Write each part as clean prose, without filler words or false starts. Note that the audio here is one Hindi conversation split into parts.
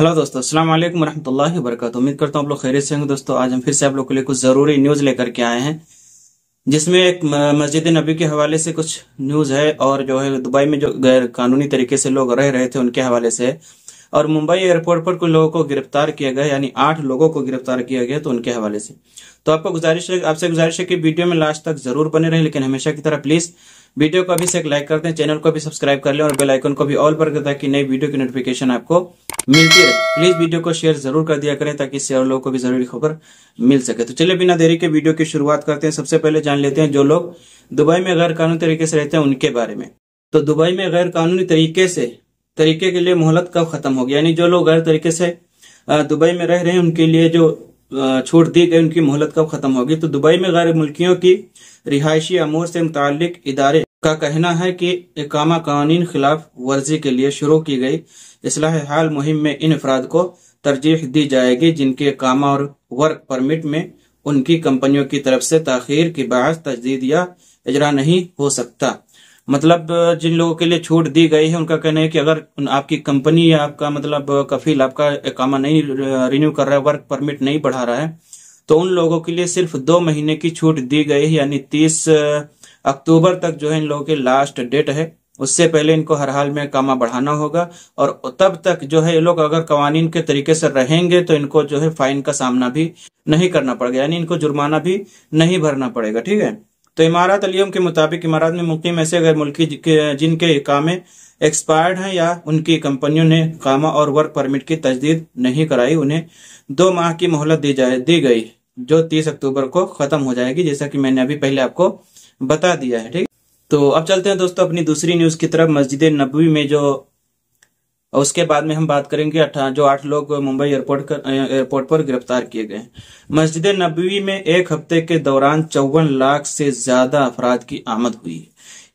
हेलो दोस्तों, अस्सलाम वालेकुम रहमतुल्लाहि व बरकातुहू। उम्मीद करता हूँ आप लोग खैरियत से होंगे। दोस्तों, आज हम फिर से आप लोग के लिए कुछ ज़रूरी न्यूज़ लेकर के आए हैं, जिसमें एक मस्जिद नबी के हवाले से कुछ न्यूज़ है, और जो है दुबई में जो गैर कानूनी तरीके से लोग रह रहे थे उनके हवाले से है, और मुंबई एयरपोर्ट पर कुछ लोगों को गिरफ्तार किया गया, यानी 8 लोगों को गिरफ्तार किया गया, तो उनके हवाले से। तो आपसे गुजारिश है कि वीडियो में लास्ट तक जरूर बने रहें, लेकिन हमेशा की तरह प्लीज वीडियो को अभी से एक लाइक कर दें, चैनल को भी सब्सक्राइब कर लें और बेल आइकन को भी ऑल पर कर दें, ताकि नई वीडियो की नोटिफिकेशन आपको मिलती रहे। प्लीज वीडियो को शेयर जरूर कर दिया करें, ताकि इससे और लोगों को भी जरूरी खबर मिल सके। तो चलिए बिना देरी के वीडियो की शुरुआत करते हैं। सबसे पहले जान लेते हैं जो लोग दुबई में गैर कानूनी तरीके से रहते हैं उनके बारे में। तो दुबई में गैर कानूनी तरीके के लिए मोहलत कब खत्म होगी, यानी जो लोग गैर तरीके से दुबई में रह रहे हैं उनके लिए जो छूट दी गई, उनकी मोहलत कब खत्म होगी। तो दुबई में गैर मुल्कियों की रिहायशी अमूर से मुताल्लिक इदारे का कहना है कि इकामा कानून खिलाफ वर्जी के लिए शुरू की गई इस्लाह हाल मुहिम में इन अफराद को तरजीह दी जाएगी जिनके इकामा और वर्क परमिट में उनकी कंपनियों की तरफ से ताखीर के बायस तजदीद या इजरा नहीं हो सकता। मतलब जिन लोगों के लिए छूट दी गई है उनका कहना है कि अगर आपकी कंपनी या आपका मतलब कफील आपका इकामा नहीं रिन्यू कर रहा है, वर्क परमिट नहीं बढ़ा रहा है, तो उन लोगों के लिए सिर्फ 2 महीने की छूट दी गई है, यानी 30 अक्टूबर तक जो है इन लोगों की लास्ट डेट है। उससे पहले इनको हर हाल में इकामा बढ़ाना होगा, और तब तक जो है ये लोग अगर कवानीन के तरीके से रहेंगे तो इनको जो है फाइन का सामना भी नहीं करना पड़ेगा, यानी इनको जुर्माना भी नहीं भरना पड़ेगा। ठीक है। तो इमारात अलियम के मुताबिक इमारात में मुकीम ऐसे गैर मुल्की जिनके इकामे एक्सपायर्ड हैं या उनकी कंपनियों ने इकामा और वर्क परमिट की तजदीद नहीं कराई, उन्हें 2 माह की मोहलत दी गई, जो 30 अक्टूबर को खत्म हो जाएगी, जैसा कि मैंने अभी पहले आपको बता दिया है। ठीक। तो अब चलते हैं दोस्तों अपनी दूसरी न्यूज की तरफ। मस्जिद नबवी में जो उसके बाद में हम बात करेंगे जो 8 लोग मुंबई एयरपोर्ट पर गिरफ्तार किए गए। मस्जिद नबवी में एक हफ्ते के दौरान 54 लाख से ज्यादा अफराद की आमद हुई है,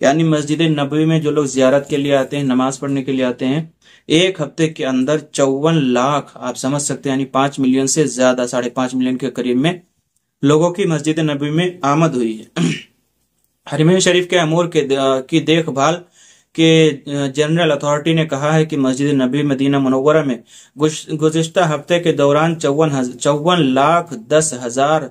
यानी मस्जिद नबवी में जो लोग जियारत के लिए आते हैं, नमाज पढ़ने के लिए आते हैं, एक हफ्ते के अंदर 54 लाख, आप समझ सकते हैं, यानी 5 मिलियन से ज्यादा, 5.5 मिलियन के करीब में लोगों की मस्जिद नबवी में आमद हुई है। हरमैन शरीफ के अमूर की देखभाल के जनरल अथॉरिटी ने कहा है कि मस्जिद नबी मदीना मुनव्वरा में गुज़िश्ता हफ्ते के दौरान 54 लाख 10,000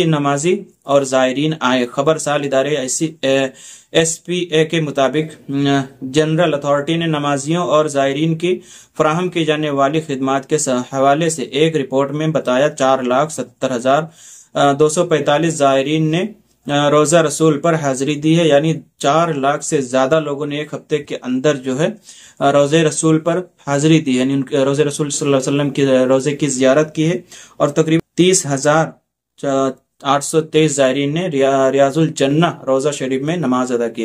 नमाजी और जायरीन आए। खबर साल इदारे SPA के मुताबिक जनरल अथॉरिटी ने नमाजियों और जायरीन की फराहम की जाने वाली खिदमात के हवाले से एक रिपोर्ट में बताया 4,70,245 जायरीन ने रोजा रसूल पर हाजिरी दी है, यानी 4 लाख से ज्यादा लोगों ने एक हफ्ते के अंदर जो है रोजे रसूल पर हाजिरी दी, यानी रोजे रसूल सल्लल्लाहु अलैहि वसल्लम के रोजे की जियारत की है। और तकरीबन 30,823 जायरीन ने रियाजुल जन्ना रोजा शरीफ में नमाज अदा की,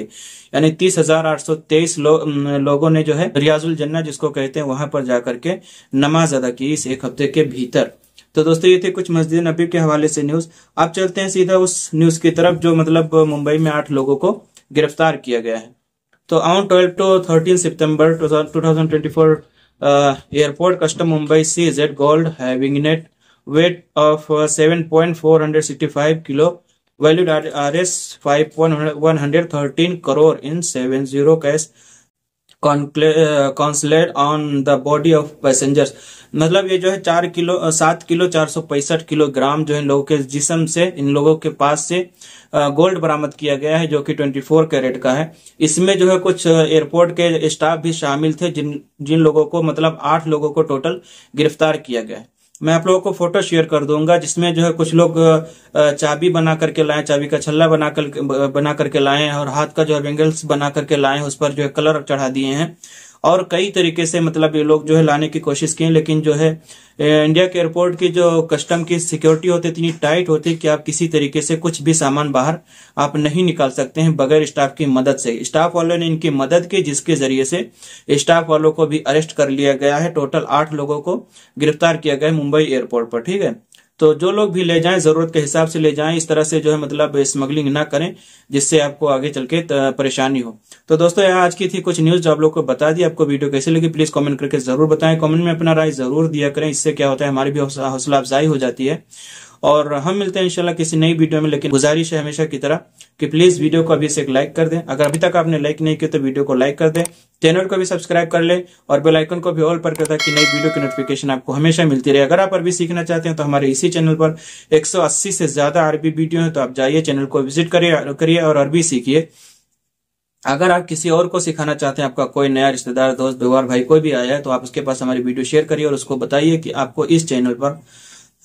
यानी 30,823 लोगों ने जो है रियाजुल जन्ना जिसको कहते हैं वहां पर जाकर के नमाज अदा की इस एक हफ्ते के भीतर। तो दोस्तों ये थे कुछ मस्जिद नबी के हवाले से न्यूज। आप चलते हैं सीधा उस न्यूज की तरफ जो मतलब मुंबई में 8 लोगों को गिरफ्तार किया गया है। तो on 12 to 13 September 2024 airport custom Mumbai CZ gold having net weight of 7.465 kilo valued RS 5.113 crore in 70 cash consulate on the body of passengers. मतलब ये जो है 7 किलो 465 किलोग्राम जो है लोगों के जिस्म से, इन लोगों के पास से गोल्ड बरामद किया गया है, जो कि 24 कैरेट का है। इसमें जो है कुछ एयरपोर्ट के स्टाफ भी शामिल थे, जिन लोगों को मतलब 8 लोगों को टोटल गिरफ्तार किया गया है। मैं आप लोगों को फोटो शेयर कर दूंगा, जिसमें जो है कुछ लोग चाबी बना करके लाए, चाबी का छल्ला बना करके लाए हैं, और हाथ का जो बैंगल्स बना करके लाए हैं, उस पर जो है कलर चढ़ा दिए हैं, और कई तरीके से मतलब ये लोग जो है लाने की कोशिश की, लेकिन जो है इंडिया के एयरपोर्ट की जो कस्टम की सिक्योरिटी होती है इतनी टाइट होती है कि आप किसी तरीके से कुछ भी सामान बाहर आप नहीं निकाल सकते हैं बगैर स्टाफ की मदद से। स्टाफ वालों ने इनकी मदद की, जिसके जरिए से स्टाफ वालों को भी अरेस्ट कर लिया गया है। टोटल 8 लोगों को गिरफ्तार किया गया है मुंबई एयरपोर्ट पर। ठीक है। तो जो लोग भी ले जाएं जरूरत के हिसाब से ले जाएं, इस तरह से जो है मतलब स्मगलिंग ना करें, जिससे आपको आगे चल के परेशानी हो। तो दोस्तों यह आज की थी कुछ न्यूज जो आप लोग को बता दी। आपको वीडियो कैसे लगी प्लीज कमेंट करके जरूर बताएं, कमेंट में अपना राय जरूर दिया करें, इससे क्या होता है हमारी भी हौसला अफजाई हो जाती है। और हम मिलते हैं इंशाल्लाह किसी नई वीडियो में। लेकिन गुजारिश है हमेशा की तरह कि प्लीज वीडियो को अभी से एक लाइक कर दें। अगर अभी तक आपने लाइक नहीं किया तो वीडियो को लाइक कर दें, चैनल को भी सब्सक्राइब कर ले और बेल आइकन को भी ऑल पर कर दें ताकि नई वीडियो की नोटिफिकेशन आपको हमेशा मिलती रहे। अगर आप अरबी सीखना चाहते हैं तो हमारे इसी चैनल पर 180 से ज्यादा अरबी वीडियो है, तो आप जाइए चैनल को विजिट करिए और अरबी सीखिए। अगर आप किसी और को सिखाना चाहते हैं, आपका कोई नया रिश्तेदार, दोस्त, व्यवहार भाई कोई भी आया है, तो आप उसके पास हमारी वीडियो शेयर करिए और उसको बताइए कि आपको इस चैनल पर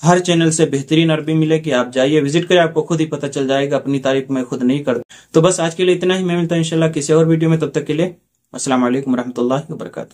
हर चैनल से बेहतरीन अरबी मिलेगी। आप जाइए विजिट करिए, आपको खुद ही पता चल जाएगा। अपनी तारीफ मैं खुद नहीं करता। तो बस आज के लिए इतना ही। मैं मिलता हूं इंशाल्लाह किसी और वीडियो में, तब तक के लिए अस्सलाम वालेकुम रहमतुल्लाहि व बरकातहू।